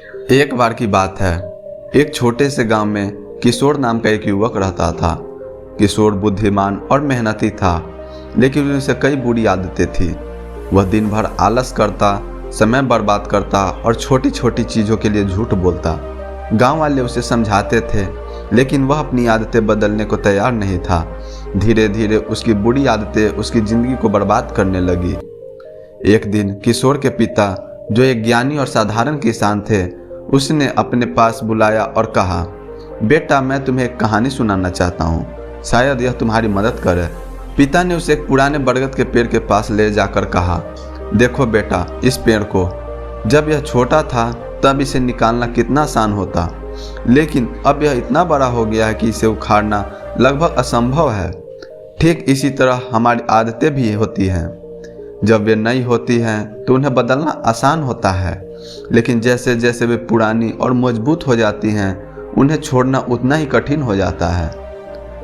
एक बार की बात है, एक छोटे से गांव में किशोर नाम का एक युवक रहता था। किशोर बुद्धिमान और मेहनती था, लेकिन उसे कई बुरी आदतें थी। वह दिन भर आलस करता, समय बर्बाद करता और छोटी छोटी चीज़ों के लिए झूठ बोलता। गांव वाले उसे समझाते थे, लेकिन वह अपनी आदतें बदलने को तैयार नहीं था। धीरे धीरे उसकी बुरी आदतें उसकी ज़िंदगी को बर्बाद करने लगी। एक दिन किशोर के पिता, जो एक ज्ञानी और साधारण किसान थे, उसने अपने पास बुलाया और कहा, बेटा, मैं तुम्हें एक कहानी सुनाना चाहता हूँ, शायद यह तुम्हारी मदद करे। पिता ने उसे एक पुराने बरगद के पेड़ के पास ले जाकर कहा, देखो बेटा, इस पेड़ को जब यह छोटा था तब इसे निकालना कितना आसान होता, लेकिन अब यह इतना बड़ा हो गया है कि इसे उखाड़ना लगभग असंभव है। ठीक इसी तरह हमारी आदतें भी होती हैं। जब वे नई होती हैं तो उन्हें बदलना आसान होता है, लेकिन जैसे जैसे वे पुरानी और मजबूत हो जाती हैं, उन्हें छोड़ना उतना ही कठिन हो जाता है।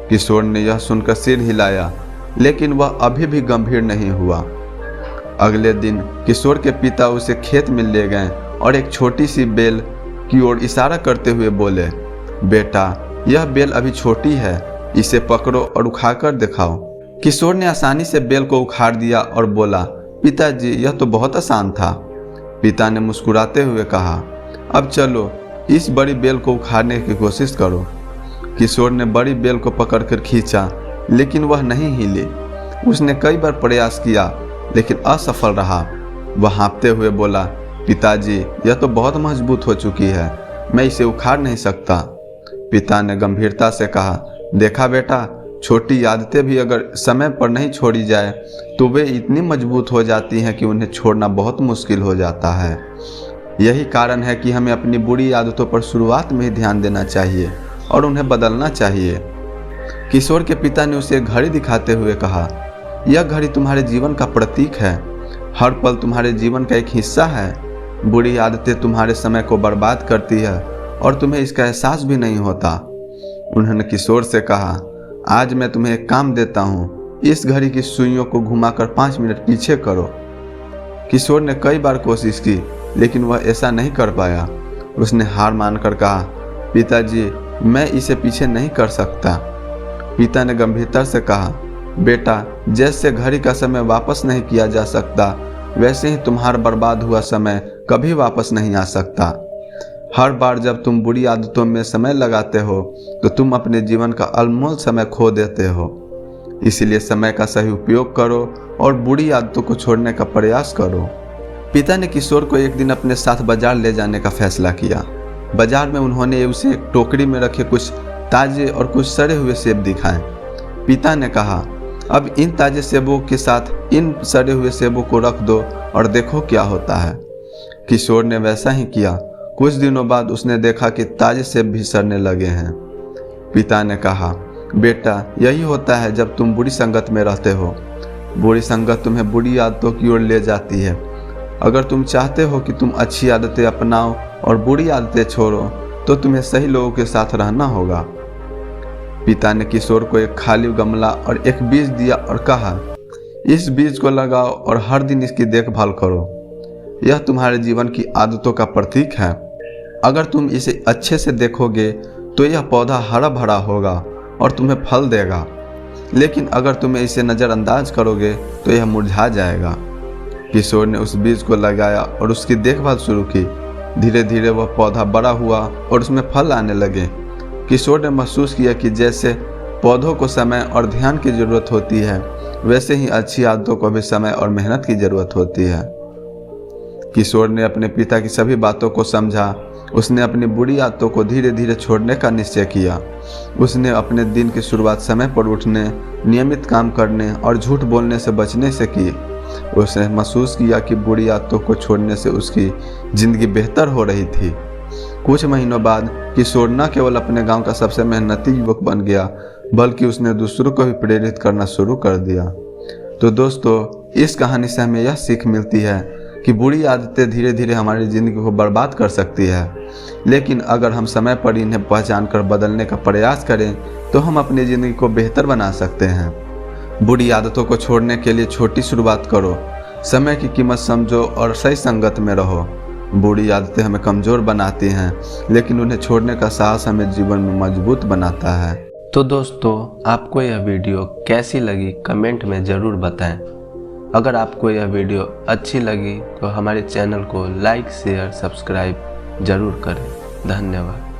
किशोर ने यह सुनकर सिर हिलाया, लेकिन वह अभी भी गंभीर नहीं हुआ। अगले दिन किशोर के पिता उसे खेत में ले गए और एक छोटी सी बेल की ओर इशारा करते हुए बोले, बेटा, यह बेल अभी छोटी है, इसे पकड़ो और उखाड़कर दिखाओ। किशोर ने आसानी से बेल को उखाड़ दिया और बोला, पिताजी, यह तो बहुत आसान था। पिता ने मुस्कुराते हुए कहा, अब चलो इस बड़ी बेल को उखाड़ने की कोशिश करो। किशोर ने बड़ी बेल को पकड़कर खींचा, लेकिन वह नहीं हिली। उसने कई बार प्रयास किया, लेकिन असफल रहा। वह हाँफते हुए बोला, पिताजी, यह तो बहुत मजबूत हो चुकी है, मैं इसे उखाड़ नहीं सकता। पिता ने गंभीरता से कहा, देखा बेटा, छोटी आदतें भी अगर समय पर नहीं छोड़ी जाए तो वे इतनी मजबूत हो जाती हैं कि उन्हें छोड़ना बहुत मुश्किल हो जाता है। यही कारण है कि हमें अपनी बुरी आदतों पर शुरुआत में ही ध्यान देना चाहिए और उन्हें बदलना चाहिए। किशोर के पिता ने उसे एक घड़ी दिखाते हुए कहा, यह घड़ी तुम्हारे जीवन का प्रतीक है, हर पल तुम्हारे जीवन का एक हिस्सा है। बुरी आदतें तुम्हारे समय को बर्बाद करती है और तुम्हें इसका एहसास भी नहीं होता। उन्होंने किशोर से कहा, आज मैं तुम्हें एक काम देता हूँ, इस घड़ी की सुइयों को घुमाकर 5 मिनट पीछे करो। किशोर ने कई बार कोशिश की, लेकिन वह ऐसा नहीं कर पाया। उसने हार मानकर कहा, पिताजी, मैं इसे पीछे नहीं कर सकता। पिता ने गंभीरता से कहा, बेटा, जैसे घड़ी का समय वापस नहीं किया जा सकता, वैसे ही तुम्हारा बर्बाद हुआ समय कभी वापस नहीं आ सकता। हर बार जब तुम बुरी आदतों में समय लगाते हो तो तुम अपने जीवन का अनमोल समय खो देते हो। इसलिए समय का सही उपयोग करो और बुरी आदतों को छोड़ने का प्रयास करो। पिता ने किशोर को एक दिन अपने साथ बाजार ले जाने का फैसला किया। बाजार में उन्होंने उसे एक टोकरी में रखे कुछ ताजे और कुछ सड़े हुए सेब दिखाए। पिता ने कहा, अब इन ताजे सेबों के साथ इन सड़े हुए सेबों को रख दो और देखो क्या होता है। किशोर ने वैसा ही किया। कुछ दिनों बाद उसने देखा कि ताजे सेब भी सड़ने लगे हैं। पिता ने कहा, बेटा, यही होता है जब तुम बुरी संगत में रहते हो। बुरी संगत तुम्हें बुरी आदतों की ओर ले जाती है। अगर तुम चाहते हो कि तुम अच्छी आदतें अपनाओ और बुरी आदतें छोड़ो, तो तुम्हें सही लोगों के साथ रहना होगा। पिता ने किशोर को एक खाली गमला और एक बीज दिया और कहा, इस बीज को लगाओ और हर दिन इसकी देखभाल करो। यह तुम्हारे जीवन की आदतों का प्रतीक है। अगर तुम इसे अच्छे से देखोगे तो यह पौधा हरा भरा होगा और तुम्हें फल देगा, लेकिन अगर तुम इसे नज़रअंदाज करोगे तो यह मुरझा जाएगा। किशोर ने उस बीज को लगाया और उसकी देखभाल शुरू की। धीरे धीरे वह पौधा बड़ा हुआ और उसमें फल आने लगे। किशोर ने महसूस किया कि जैसे पौधों को समय और ध्यान की ज़रूरत होती है, वैसे ही अच्छी आदतों को भी समय और मेहनत की ज़रूरत होती है। किशोर ने अपने पिता की सभी बातों को समझा। उसने अपनी बुरी आदतों को धीरे धीरे छोड़ने का निश्चय किया। उसने अपने दिन की शुरुआत समय पर उठने, नियमित काम करने और झूठ बोलने से बचने से की। उसने महसूस किया कि बुरी आदतों को छोड़ने से उसकी ज़िंदगी बेहतर हो रही थी। कुछ महीनों बाद किशोर न केवल अपने गांव का सबसे मेहनती युवक बन गया, बल्कि उसने दूसरों को भी प्रेरित करना शुरू कर दिया। तो दोस्तों, इस कहानी से हमें यह सीख मिलती है कि बुरी आदतें धीरे धीरे हमारी ज़िंदगी को बर्बाद कर सकती है, लेकिन अगर हम समय पर इन्हें पहचान कर बदलने का प्रयास करें तो हम अपनी ज़िंदगी को बेहतर बना सकते हैं। बुरी आदतों को छोड़ने के लिए छोटी शुरुआत करो, समय की कीमत समझो और सही संगत में रहो। बुरी आदतें हमें कमज़ोर बनाती हैं, लेकिन उन्हें छोड़ने का साहस हमें जीवन में मजबूत बनाता है। तो दोस्तों, आपको यह वीडियो कैसी लगी कमेंट में ज़रूर बताएं। अगर आपको यह वीडियो अच्छी लगी तो हमारे चैनल को लाइक शेयर सब्सक्राइब ज़रूर करें। धन्यवाद।